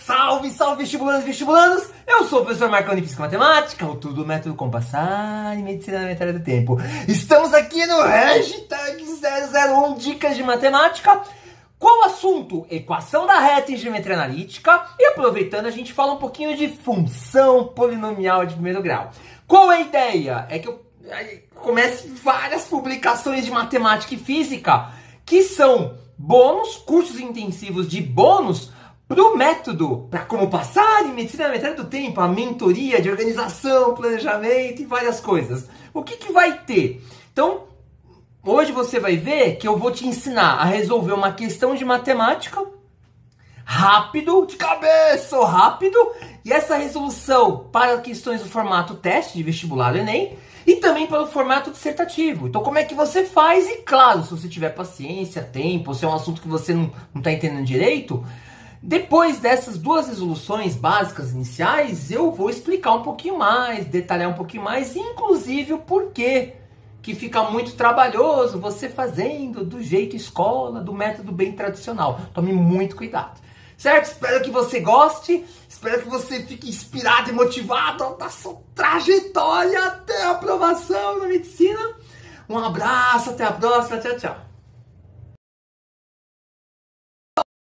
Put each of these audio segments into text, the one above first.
Salve, salve vestibulandos e vestibulandos! Eu sou o professor Marconi de Física e Matemática, autor do método Compassar e Medicina na Metade do Tempo. Estamos aqui no hashtag 001 Dicas de Matemática. Qual o assunto? Equação da reta em geometria analítica. E aproveitando, a gente fala um pouquinho de função polinomial de primeiro grau. Qual é a ideia? É que eu comece várias publicações de matemática e física que são bônus, cursos intensivos de bônus para o método, para como passar em medicina na metade do tempo, a mentoria de organização, planejamento e várias coisas. O que vai ter? Então, hoje você vai ver que eu vou te ensinar a resolver uma questão de matemática rápido, de cabeça, rápido, e essa resolução para questões do formato teste de vestibular do Enem e também para o formato dissertativo. Então, como é que você faz? E claro, se você tiver paciência, tempo, se é um assunto que você não está entendendo direito, depois dessas duas resoluções básicas iniciais, eu vou explicar um pouquinho mais, detalhar um pouquinho mais, inclusive o porquê que fica muito trabalhoso você fazendo do jeito escola, do método bem tradicional. Tome muito cuidado, certo? Espero que você goste, espero que você fique inspirado e motivado na sua trajetória até a aprovação na medicina. Um abraço, até a próxima, tchau, tchau.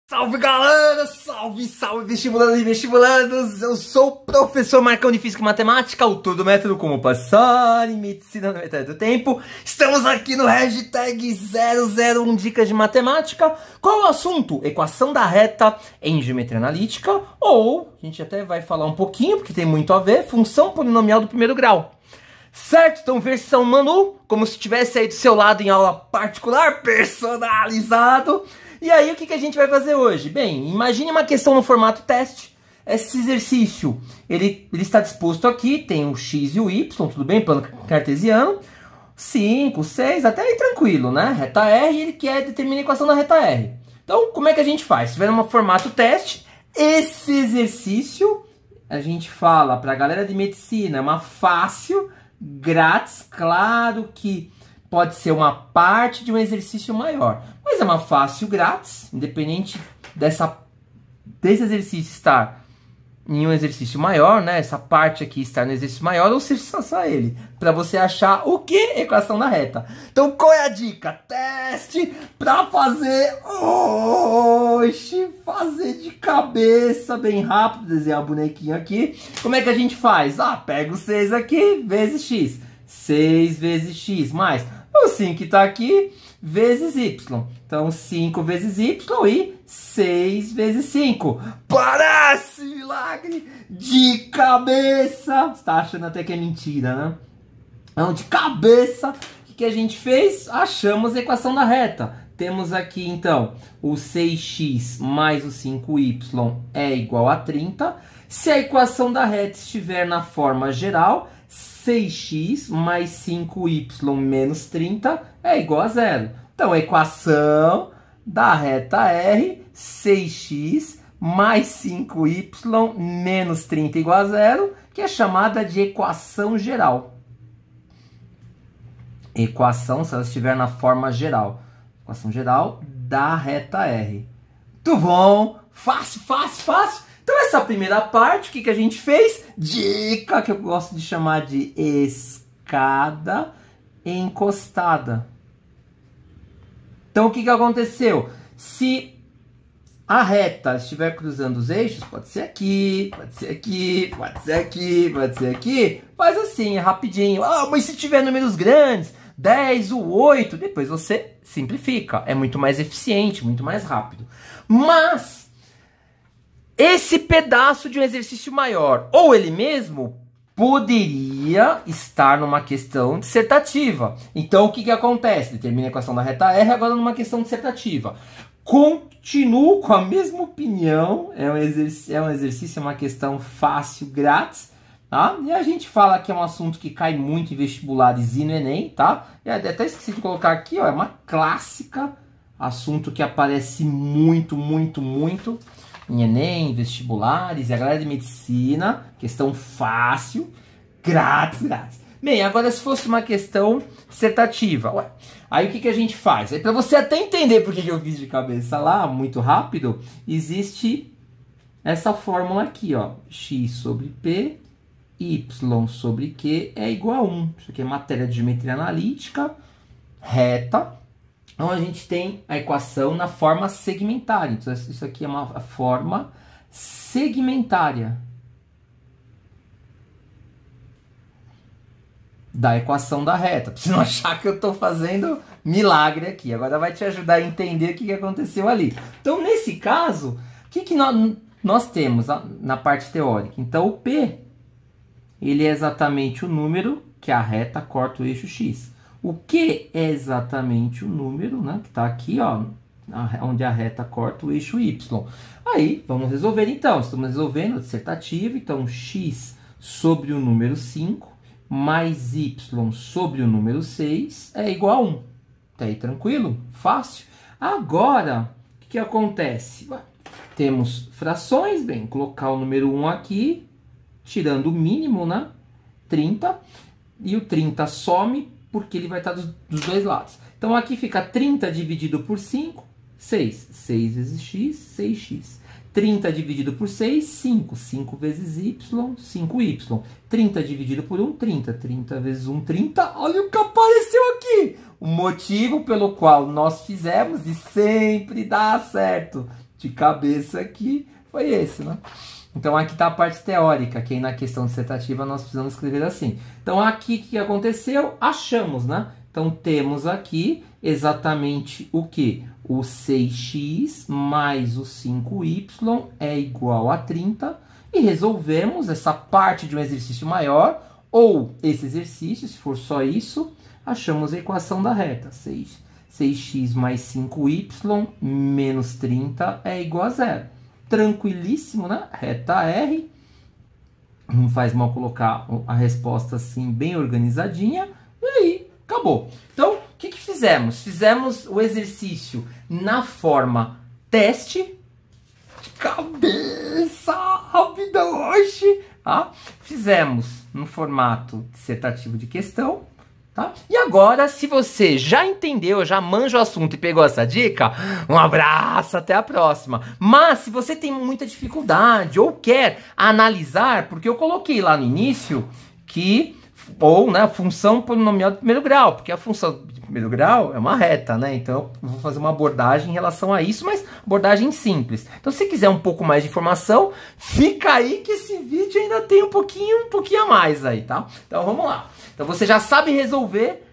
Salve galera, salve, salve vestibulandos e vestibulandos, eu sou o professor Marconi de Física e Matemática, autor do método Como Passar em Medicina na Metade do Tempo. Estamos aqui no hashtag 001 Dicas de Matemática. Qual é o assunto? Equação da reta em geometria analítica, ou, a gente até vai falar um pouquinho, porque tem muito a ver, função polinomial do primeiro grau. Certo? Então, versão Manu, como se estivesse aí do seu lado em aula particular, personalizado. E aí, o que a gente vai fazer hoje? Bem, imagine uma questão no formato teste. Esse exercício, ele está disposto aqui, tem o x e o y, tudo bem? Plano cartesiano. 5, 6, até aí tranquilo, né? Reta R, ele quer determinar a equação da reta R. Então, como é que a gente faz? Se tiver no formato teste, esse exercício, a gente fala para a galera de medicina, é uma fácil, grátis, claro que pode ser uma parte de um exercício maior, mas é uma fácil grátis, independente desse exercício estar em um exercício maior, né? Essa parte aqui estar no exercício maior, ou seja, só ele, para você achar o que? Equação da reta. Então, qual é a dica? Teste para fazer, fazer de cabeça, bem rápido, desenhar um bonequinho aqui. Como é que a gente faz? Pega o 6 aqui, vezes x. 6 vezes x, mais o 5 que está aqui, vezes y. Então, 5 vezes y e 6 vezes 5. Parece milagre de cabeça. Você está achando até que é mentira, né? Então, de cabeça, o que a gente fez? Achamos a equação da reta. Temos aqui, então, o 6x mais o 5y é igual a 30. Se a equação da reta estiver na forma geral, 6x mais 5y menos 30 é igual a 0. Então, a equação da reta R, 6x mais 5y menos 30 igual a 0, que é chamada de equação geral. Equação, se ela estiver na forma geral. Equação geral da reta R. Muito bom! Fácil, fácil, fácil! Então, essa primeira parte, o que a gente fez? Dica que eu gosto de chamar de escada encostada. Então, o que aconteceu? Se a reta estiver cruzando os eixos, pode ser aqui, pode ser aqui, pode ser aqui, pode ser aqui. Faz assim, é rapidinho. Mas se tiver números grandes, 10, o 8, depois você simplifica. É muito mais eficiente, muito mais rápido. Mas esse pedaço de um exercício maior, ou ele mesmo, poderia estar numa questão dissertativa. Então, o que acontece? Determina a equação da reta R, agora numa questão dissertativa. Continuo com a mesma opinião, é um exercício, é uma questão fácil, grátis, tá? E a gente fala que é um assunto que cai muito em vestibulares e no Enem, tá? E até esqueci de colocar aqui, ó, é uma clássica, assunto que aparece muito, muito, muito em Enem, vestibulares, e a galera de medicina, questão fácil, grátis, grátis. Bem, agora se fosse uma questão dissertativa, aí o que a gente faz? Para você até entender porque eu fiz de cabeça lá, muito rápido, existe essa fórmula aqui, ó, x sobre p, y sobre q é igual a 1. Isso aqui é matéria de geometria analítica, reta. Então, a gente tem a equação na forma segmentária. Então, isso aqui é uma forma segmentária da equação da reta. Pra você não achar que eu estou fazendo milagre aqui. Agora vai te ajudar a entender o que aconteceu ali. Então, nesse caso, o que nós temos na parte teórica? Então, o P, ele é exatamente o número que a reta corta o eixo X. O Q é exatamente o número, né, que está aqui, ó, onde a reta corta o eixo Y. Aí, vamos resolver então. Estamos resolvendo a dissertativa. Então, X sobre o número 5 mais Y sobre o número 6 é igual a 1. Tá aí tranquilo? Fácil. Agora, o que acontece? Temos frações, bem, colocar o número 1 aqui, tirando o mínimo, né? 30. E o 30 some, porque ele vai estar dos dois lados. Então, aqui fica 30 dividido por 5, 6. 6 vezes x, 6x. 30 dividido por 6, 5. 5 vezes y, 5y. 30 dividido por 1, 30. 30 vezes 1, 30. Olha o que apareceu aqui. O motivo pelo qual nós fizemos e sempre dá certo de cabeça aqui foi esse, né? Então, aqui está a parte teórica, que aí na questão dissertativa nós precisamos escrever assim. Então, aqui o que aconteceu? Achamos, né? Então, temos aqui exatamente o que? O 6x mais o 5y é igual a 30. E resolvemos essa parte de um exercício maior, ou esse exercício, se for só isso, achamos a equação da reta. 6x mais 5y menos 30 é igual a 0. Tranquilíssimo, né? Reta R. Não faz mal colocar a resposta assim, bem organizadinha. E aí, acabou. Então, o que fizemos? Fizemos o exercício na forma teste. De cabeça, rápido, hoje. Tá? Fizemos no formato dissertativo de questão. Tá? E agora, se você já entendeu, já manja o assunto e pegou essa dica, um abraço, até a próxima. Mas se você tem muita dificuldade ou quer analisar, porque eu coloquei lá no início que, ou, né, função polinomial de primeiro grau, porque a função de primeiro grau é uma reta, né? Então eu vou fazer uma abordagem em relação a isso, mas abordagem simples. Então, se quiser um pouco mais de informação, fica aí que esse vídeo ainda tem um pouquinho a mais aí, tá? Então vamos lá. Então você já sabe resolver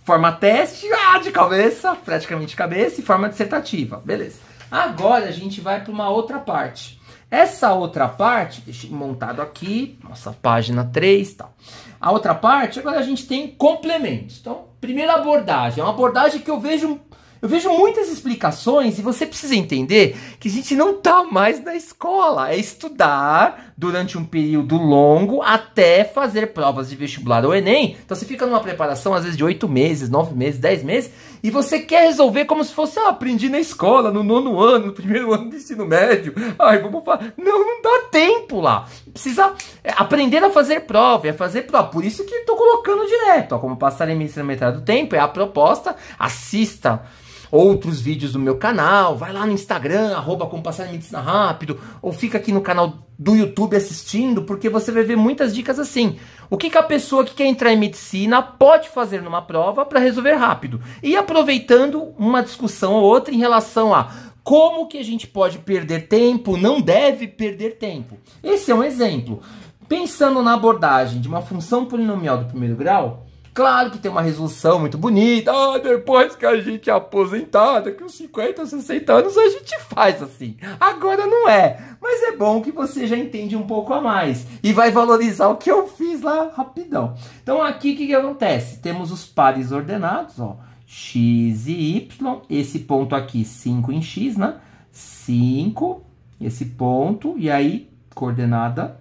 forma teste, de cabeça, praticamente de cabeça, e forma dissertativa, beleza. Agora a gente vai para uma outra parte. Essa outra parte, deixei montado aqui, nossa página 3 e tal. A outra parte, agora a gente tem complementos. Então, primeira abordagem, é uma abordagem que eu vejo muitas explicações e você precisa entender que a gente não está mais na escola. É estudar durante um período longo até fazer provas de vestibular ou Enem. Então você fica numa preparação às vezes de 8 meses, 9 meses, 10 meses e você quer resolver como se fosse, aprendi na escola, no 9º ano, no 1º ano do ensino médio. Vamos falar. Não dá tempo lá. Precisa aprender a fazer prova, Por isso que estou colocando direto. Como passar em medicina na metade do tempo, é a proposta. Assista outros vídeos do meu canal, vai lá no Instagram, @como passar em medicina rápido, ou fica aqui no canal do YouTube assistindo, porque você vai ver muitas dicas assim. O que a pessoa que quer entrar em medicina pode fazer numa prova para resolver rápido. E aproveitando uma discussão ou outra em relação a como que a gente pode perder tempo, não deve perder tempo. Esse é um exemplo. Pensando na abordagem de uma função polinomial do primeiro grau, claro que tem uma resolução muito bonita. Depois que a gente é aposentar, daqui uns 50, 60 anos, a gente faz assim. Agora não é. Mas é bom que você já entende um pouco a mais. E vai valorizar o que eu fiz lá rapidão. Então aqui o que acontece? Temos os pares ordenados, ó. X e Y. Esse ponto aqui, 5 em X, né? 5, esse ponto. E aí, coordenada,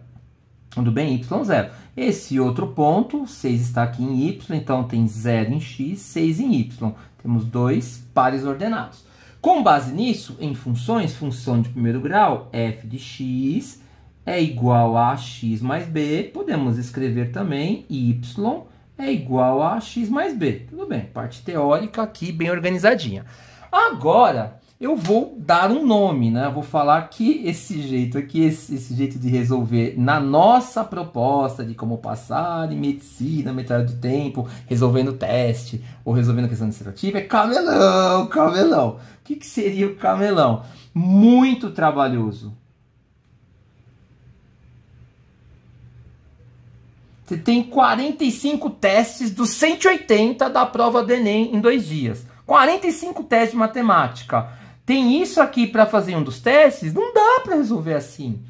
tudo bem? Y, 0. Esse outro ponto, 6 está aqui em Y, então tem 0 em X, 6 em Y. Temos dois pares ordenados. Com base nisso, em funções, função de primeiro grau, f de x é igual a x mais b. Podemos escrever também y é igual a x mais b. Tudo bem, parte teórica aqui bem organizadinha. Agora, eu vou dar um nome, né? Eu vou falar que esse jeito aqui, esse jeito de resolver na nossa proposta de como passar em medicina, metade do tempo, resolvendo teste ou resolvendo questão administrativa, é camelão, camelão. O que seria o camelão? Muito trabalhoso. Você tem 45 testes dos 180 da prova do Enem em 2 dias. 45 testes de matemática. Tem isso aqui para fazer um dos testes? Não dá para resolver assim.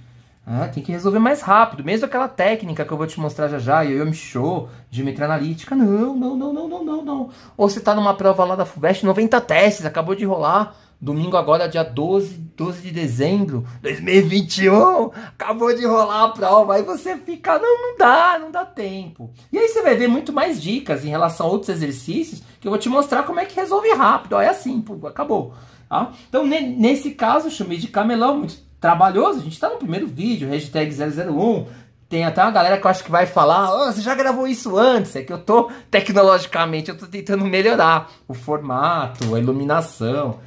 Tem que resolver mais rápido. Mesmo aquela técnica que eu vou te mostrar já já, Yo-Yo Show, geometria analítica. Não. Ou você está numa prova lá da FUVEST, 90 testes, acabou de rolar. Domingo agora, dia 12 de dezembro de 2021, acabou de rolar a prova, aí você fica, não dá tempo. E aí você vai ver muito mais dicas em relação a outros exercícios, que eu vou te mostrar como é que resolve rápido. Ó, é assim, pô, acabou. Tá? Então, nesse caso, eu chamei de camelão, muito trabalhoso. A gente tá no primeiro vídeo, hashtag 001. Tem até uma galera que eu acho que vai falar, você já gravou isso antes. É que eu tô, tecnologicamente, eu tô tentando melhorar o formato, a iluminação.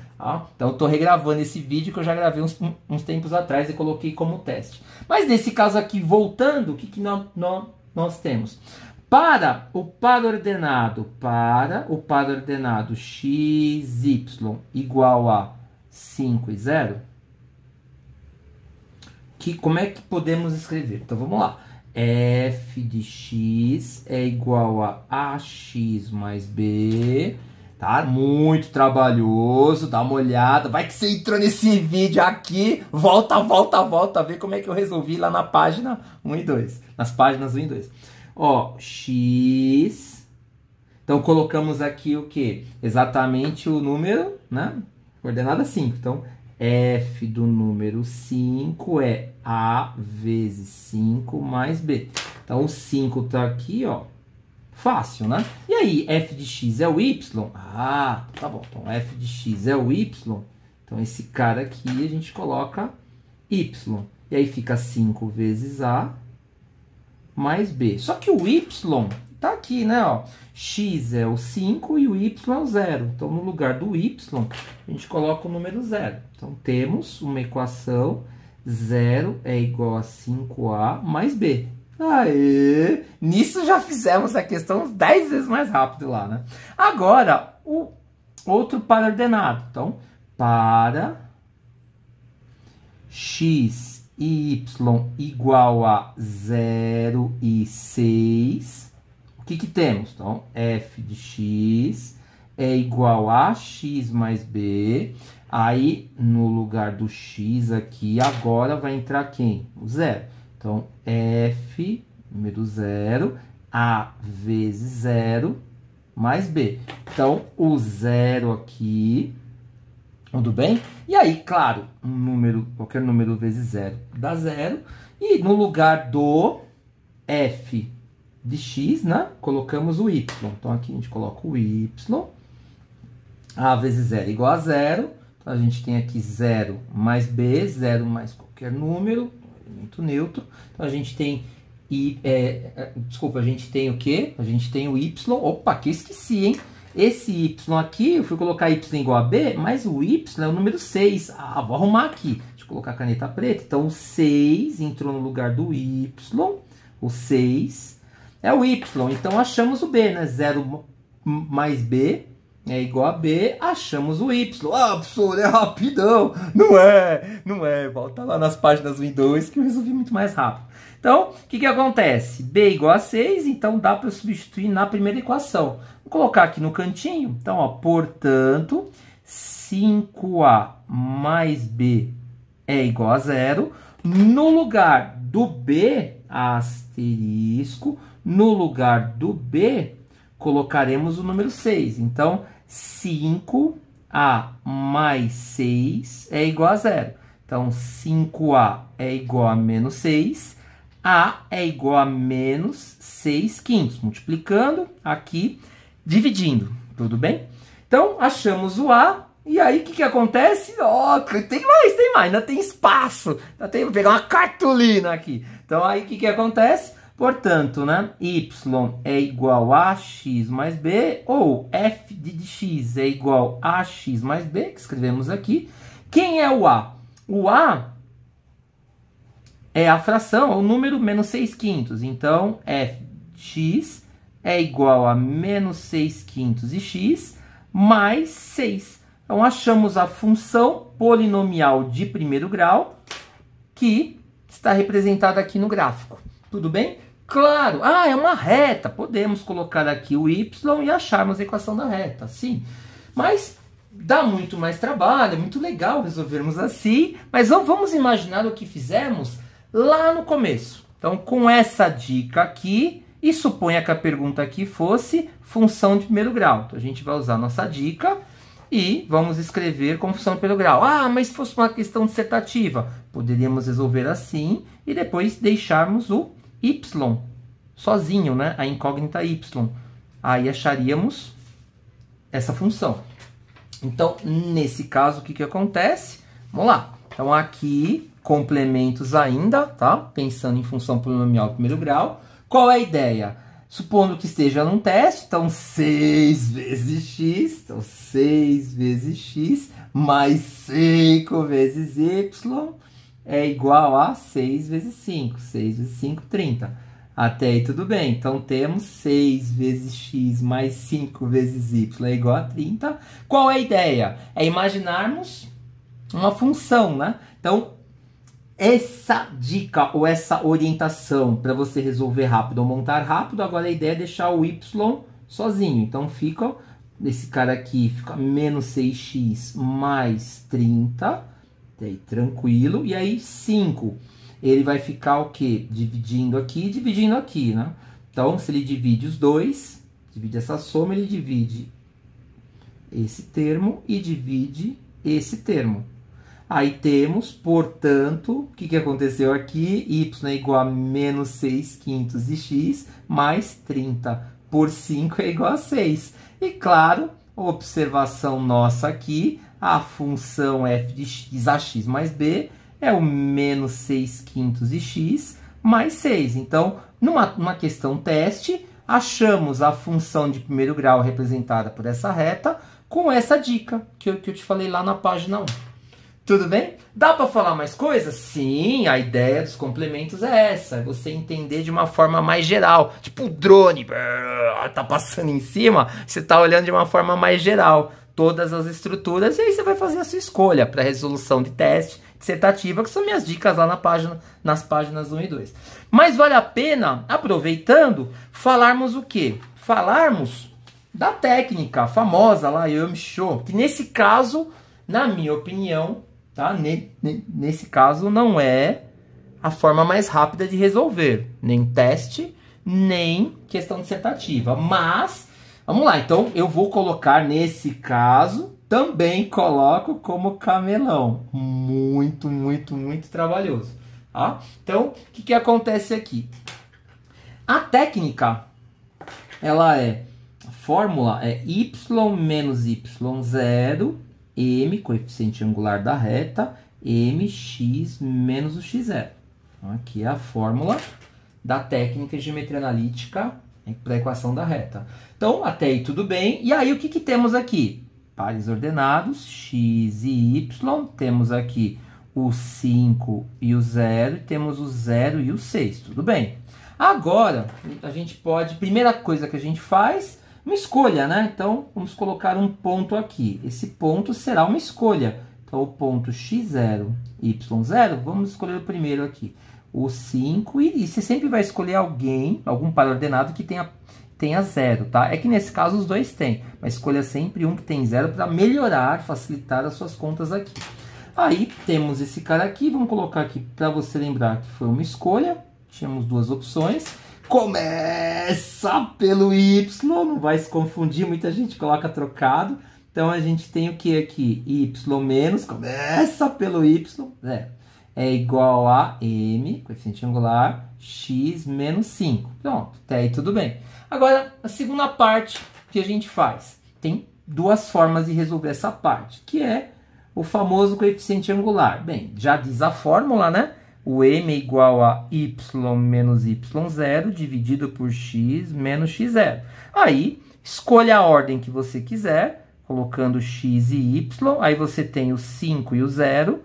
Então eu tô regravando esse vídeo que eu já gravei uns tempos atrás e coloquei como teste. Mas nesse caso aqui, voltando, o que nós temos? Para o par ordenado xy igual a 5 e 0, como é que podemos escrever? Então vamos lá. F de x é igual a ax mais b. Tá? Muito trabalhoso, dá uma olhada. Vai que você entrou nesse vídeo aqui. Volta a ver como é que eu resolvi lá na página 1 e 2. Nas páginas 1 e 2. Ó, x. Então colocamos aqui o que? Exatamente o número, né? Coordenada 5. Então, f do número 5 é a vezes 5 mais b. Então, o 5 tá aqui, ó. Fácil, né? E aí, f de x é o y? Tá bom. Então, f de x é o y. Então, esse cara aqui a gente coloca y. E aí fica 5 vezes a mais b. Só que o y tá aqui, né? Ó. X é o 5 e o y é o 0. Então, no lugar do y, a gente coloca o número 0. Então, temos uma equação 0 é igual a 5a mais b. Aê! Nisso já fizemos a questão 10 vezes mais rápido lá, né? Agora, o outro par ordenado. Então, para x e y igual a 0 e 6, o que temos? Então, f de x é igual a x mais b. Aí, no lugar do x aqui, agora vai entrar quem? O 0. Então, f, número 0, a vezes 0, mais b. Então, o 0 aqui, tudo bem? E aí, claro, qualquer número vezes 0 dá 0. E no lugar do f de x, né, colocamos o y. Então, aqui a gente coloca o y. A vezes 0 igual a 0. Então, a gente tem aqui 0 mais b, 0 mais qualquer número, elemento neutro. Então, a gente tem a gente tem o quê? A gente tem o y. Opa, que esqueci, hein? Esse y aqui, eu fui colocar y igual a b, mas o y é o número 6. Vou arrumar aqui. Deixa eu colocar a caneta preta. Então, o 6 entrou no lugar do y. O 6 é o y. Então, achamos o b, né? 0 mais b é igual a b, achamos o y. Professor, é rapidão. Não é. Volta lá nas páginas 1 e 2 que eu resolvi muito mais rápido. Então, o que acontece? B igual a 6, então dá para substituir na primeira equação. Vou colocar aqui no cantinho. Então, ó, portanto, 5a mais b é igual a 0. No lugar do b, asterisco, no lugar do b, colocaremos o número 6. Então, 5a mais 6 é igual a 0. Então, 5a é igual a menos 6. A é igual a menos 6 quintos. Multiplicando aqui, dividindo. Tudo bem? Então, achamos o A. E aí, o que acontece? Tem mais. Ainda tem espaço. Vou pegar uma cartolina aqui. Então, aí, o que acontece? Portanto, né, y é igual a x mais b, ou f de x é igual a x mais b, que escrevemos aqui. Quem é o a? O a é a fração, é o número menos 6/5. Então, f de x é igual a menos 6/5 de x mais 6. Então, achamos a função polinomial de primeiro grau que está representada aqui no gráfico. Tudo bem? Claro, é uma reta. Podemos colocar aqui o y e acharmos a equação da reta, sim. Mas dá muito mais trabalho, é muito legal resolvermos assim. Mas vamos imaginar o que fizemos lá no começo. Então, com essa dica aqui, e suponha que a pergunta aqui fosse função de primeiro grau. Então, a gente vai usar a nossa dica e vamos escrever como função de primeiro grau. Mas se fosse uma questão dissertativa, poderíamos resolver assim e depois deixarmos o y sozinho, né? A incógnita y. Aí acharíamos essa função. Então, nesse caso, o que acontece? Vamos lá. Então, aqui, complementos ainda, tá? Pensando em função polinomial de primeiro grau. Qual é a ideia? Supondo que esteja num teste, então 6 vezes x, então 6 vezes x mais 5 vezes y é igual a 6 vezes 5. 6 vezes 5, 30. Até aí tudo bem. Então temos 6 vezes x mais 5 vezes y é igual a 30. Qual é a ideia? É imaginarmos uma função, né? Então, essa dica ou essa orientação para você resolver rápido ou montar rápido, agora a ideia é deixar o y sozinho. Então fica, esse cara aqui fica menos 6x mais 30, aí, tranquilo. E aí 5, ele vai ficar o quê? Dividindo aqui, né? Então se ele divide os dois, divide essa soma, ele divide esse termo e divide esse termo. Aí temos, portanto, o que aconteceu aqui? Y é igual a menos 6/5 de x mais 30 por 5 é igual a 6. E claro, observação nossa aqui, a função f de x, ax mais b, é o menos 6/5 de x mais 6. Então, numa questão teste, achamos a função de primeiro grau representada por essa reta com essa dica que eu te falei lá na página 1. Tudo bem? Dá para falar mais coisas? Sim, a ideia dos complementos é essa. É você entender de uma forma mais geral. Tipo o drone, tá passando em cima, você tá olhando de uma forma mais geral. Todas as estruturas, e aí você vai fazer a sua escolha para resolução de teste, dissertativa, que são minhas dicas lá nas páginas 1 e 2. Mas vale a pena, aproveitando, falarmos o quê? Falarmos da técnica famosa lá, Yum-Show, que nesse caso, na minha opinião, tá? Nesse caso não é a forma mais rápida de resolver, nem teste, nem questão dissertativa. Mas, vamos lá, então eu vou colocar nesse caso, também coloco como camelão. Muito, muito, muito trabalhoso. Tá? Então, o que acontece aqui? A técnica, ela é, a fórmula é y menos y0, m, coeficiente angular da reta, mx menos o x0. Então, aqui é a fórmula da técnica de geometria analítica para a equação da reta. Então, até aí tudo bem. E aí, o que temos aqui? Pares ordenados, x e y. Temos aqui o 5 e o 0. E temos o 0 e o 6. Tudo bem. Agora, a gente pode... Primeira coisa que a gente faz... Uma escolha, né? Então, vamos colocar um ponto aqui. Esse ponto será uma escolha. Então, o ponto x0, y0, vamos escolher o primeiro aqui. O 5, e você sempre vai escolher algum par ordenado que tenha 0, tá? É que nesse caso os dois têm, mas escolha sempre um que tem 0 para melhorar, facilitar as suas contas aqui. Aí, temos esse cara aqui, vamos colocar aqui para você lembrar que foi uma escolha. Tínhamos duas opções. Começa pelo y, não vai se confundir, muita gente coloca trocado. Então, a gente tem o que aqui? Y menos, começa pelo y, é igual a m, coeficiente angular, x menos 5. Pronto, até aí tudo bem. Agora, a segunda parte que a gente faz. Tem duas formas de resolver essa parte, que é o famoso coeficiente angular. Bem, já diz a fórmula, né? o m é igual a y menos y0 dividido por x menos x0. Aí, escolha a ordem que você quiser, colocando x e y, aí você tem o 5 e o 0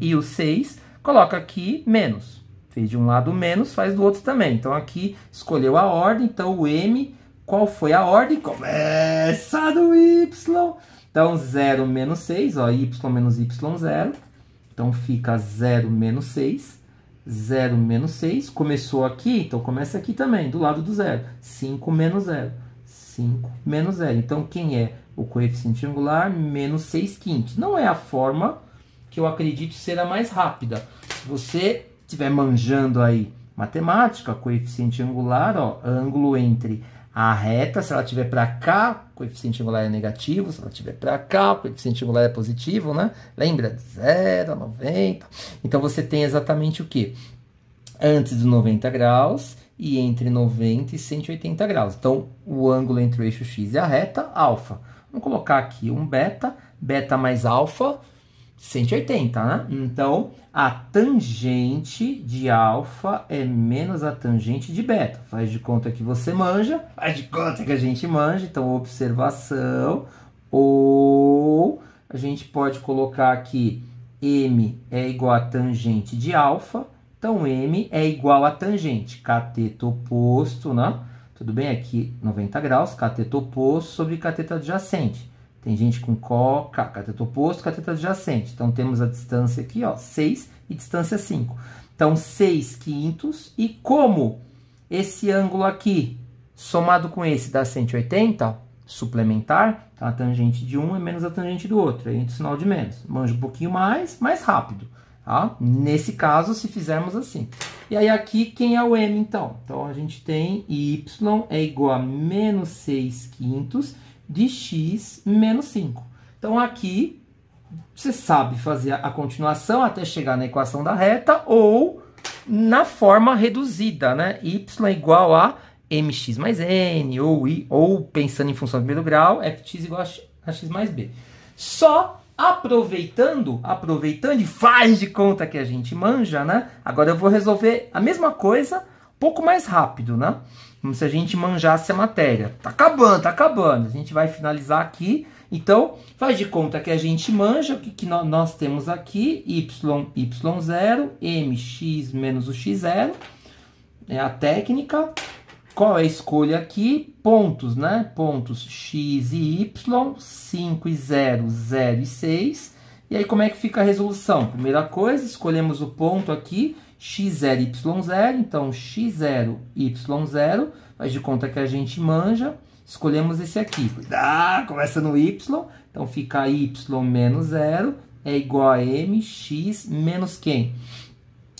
e o 6, coloca aqui menos. Fez de um lado menos, faz do outro também. Então aqui escolheu a ordem, então o m, qual foi a ordem? Começa do y. Então 0 menos 6, ó, y menos y0. Então fica 0 menos 6, 0 menos 6. Começou aqui, então começa aqui também, do lado do 0. 5 menos 0, 5 menos 0. Então quem é o coeficiente angular? Menos 6 quintos. Não é a forma que eu acredito ser a mais rápida. Se você estiver manjando aí matemática, coeficiente angular, ó, ângulo entre a reta, se ela estiver para cá, o coeficiente angular é negativo, se ela estiver para cá, o coeficiente angular é positivo, né? Lembra? De 0 a 90. Então você tem exatamente o quê? Antes dos 90 graus e entre 90 e 180 graus. Então, o ângulo entre o eixo x e a reta, alfa. Vamos colocar aqui um beta, beta mais alfa, 180, né? Então, a tangente de alfa é menos a tangente de beta. Faz de conta que você manja, faz de conta que a gente manja. Então, observação. Ou a gente pode colocar aqui m é igual a tangente de alfa. Então, m é igual a tangente. Cateto oposto, né? Tudo bem? Aqui 90 graus, cateto oposto sobre cateto adjacente. Tem gente com cateto oposto, cateto adjacente. Então, temos a distância aqui, ó, 6 e distância 5. Então, 6 quintos. E como esse ângulo aqui, somado com esse, dá 180, suplementar, então a tangente de um é menos a tangente do outro. Aí entra o sinal de menos. Manja um pouquinho mais rápido. Tá? Nesse caso, se fizermos assim. E aí, aqui, quem é o m, então? Então, a gente tem y é igual a menos 6 quintos de x menos 5. Então, aqui, você sabe fazer a continuação até chegar na equação da reta ou na forma reduzida, né? Y é igual a mx mais n, ou pensando em função de primeiro grau, fx igual a x mais b. Só aproveitando e faz de conta que a gente manja, né? Agora eu vou resolver a mesma coisa um pouco mais rápido, né? Como se a gente manjasse a matéria. Tá acabando. A gente vai finalizar aqui. Então, faz de conta que a gente manja. O que nós temos aqui? y0, mx menos o x0. É a técnica. Qual é a escolha aqui? Pontos, né? Pontos x e y. 5 e 0, 0 e 6. E aí, como é que fica a resolução? Primeira coisa, escolhemos o ponto aqui. x0, y0, então x0, y0, faz de conta que a gente manja, escolhemos esse aqui, começa no y, então fica y menos 0 é igual a mx menos quem?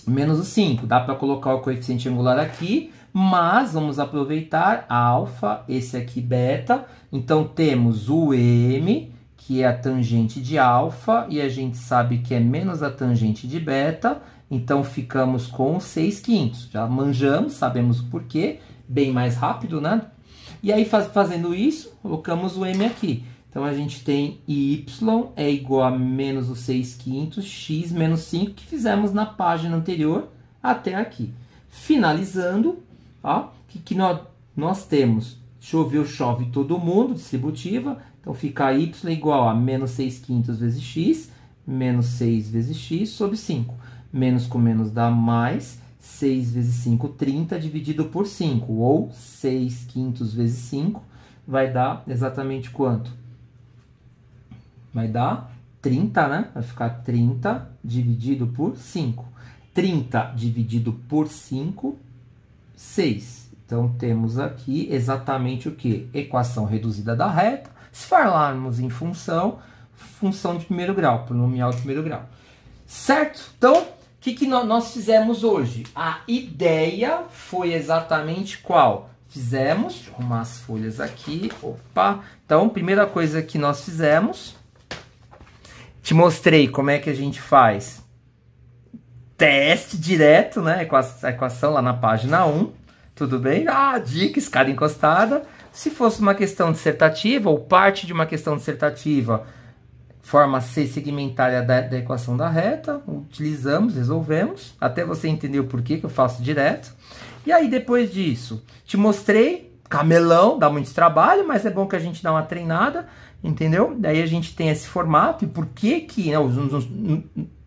Menos o 5, dá para colocar o coeficiente angular aqui, mas vamos aproveitar alfa, esse aqui beta, então temos o m, que é a tangente de alfa, e a gente sabe que é menos a tangente de beta. Então, ficamos com 6 quintos. Já manjamos, sabemos o porquê. Bem mais rápido, né? E aí, fazendo isso, colocamos o m aqui. Então, a gente tem y é igual a menos os 6 quintos, x menos 5, que fizemos na página anterior até aqui. Finalizando, ó, que nós temos? Choveu, chove todo mundo, distributiva. Então, fica y igual a menos 6 quintos vezes x, menos 6 vezes x sobre 5. Menos com menos dá mais, 6 vezes 5, 30, dividido por 5, ou 6 quintos vezes 5, vai dar exatamente quanto? Vai dar 30, né? Vai ficar 30 dividido por 5. 30 dividido por 5, 6. Então, temos aqui exatamente o que? Equação reduzida da reta. Se falarmos em função de primeiro grau, polinomial de primeiro grau. Certo? Então, o que nós fizemos hoje? A ideia foi exatamente qual? Fizemos, deixa eu arrumar as folhas aqui, opa. Então, primeira coisa que nós fizemos, te mostrei como é que a gente faz teste direto, né? A equação lá na página 1, tudo bem? Dica, escada encostada. Se fosse uma questão dissertativa ou parte de uma questão dissertativa, forma C segmentária da equação da reta, utilizamos, resolvemos, até você entender o porquê que eu faço direto. E aí depois disso, te mostrei, camelão, dá muito trabalho, mas é bom que a gente dá uma treinada, entendeu? Daí a gente tem esse formato e por que que, né,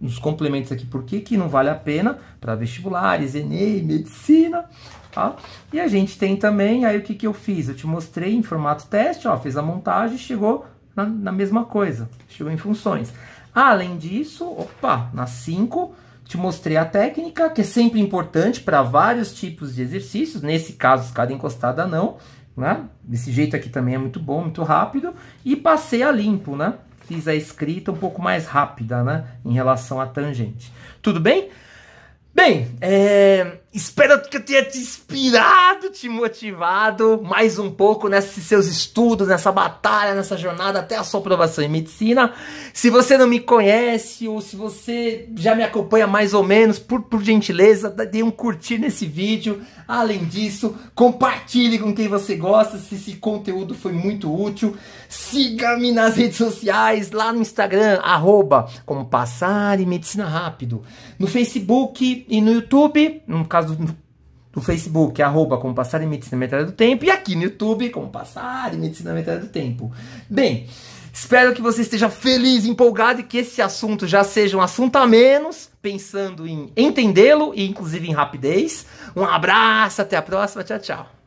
nos complementos aqui, por que que não vale a pena para vestibulares, Enem, medicina, tá? E a gente tem também, aí o que que eu fiz? Eu te mostrei em formato teste, ó, fiz a montagem, chegou na mesma coisa, chegou em funções. Além disso, opa, na 5, te mostrei a técnica, que é sempre importante para vários tipos de exercícios, nesse caso, escada encostada não, né? Desse jeito aqui também é muito bom, muito rápido, e passei a limpo, né? Fiz a escrita um pouco mais rápida, né? Em relação à tangente. Tudo bem? Bem, espero que eu tenha te inspirado, te motivado mais um pouco nesses seus estudos, nessa batalha, nessa jornada até a sua aprovação em medicina. Se você não me conhece ou se você já me acompanha mais ou menos, por gentileza, dê um curtir nesse vídeo. Além disso, compartilhe com quem você gosta, se esse conteúdo foi muito útil. Siga-me nas redes sociais, lá no Instagram, @como passar em medicina rápido. No Facebook e no YouTube, no caso do Facebook, @como passar em medicina metade do tempo. E aqui no YouTube, como passar em medicina metade do tempo. Bem, espero que você esteja feliz, empolgado e que esse assunto já seja um assunto a menos, pensando em entendê-lo e inclusive em rapidez. Um abraço, até a próxima, tchau, tchau.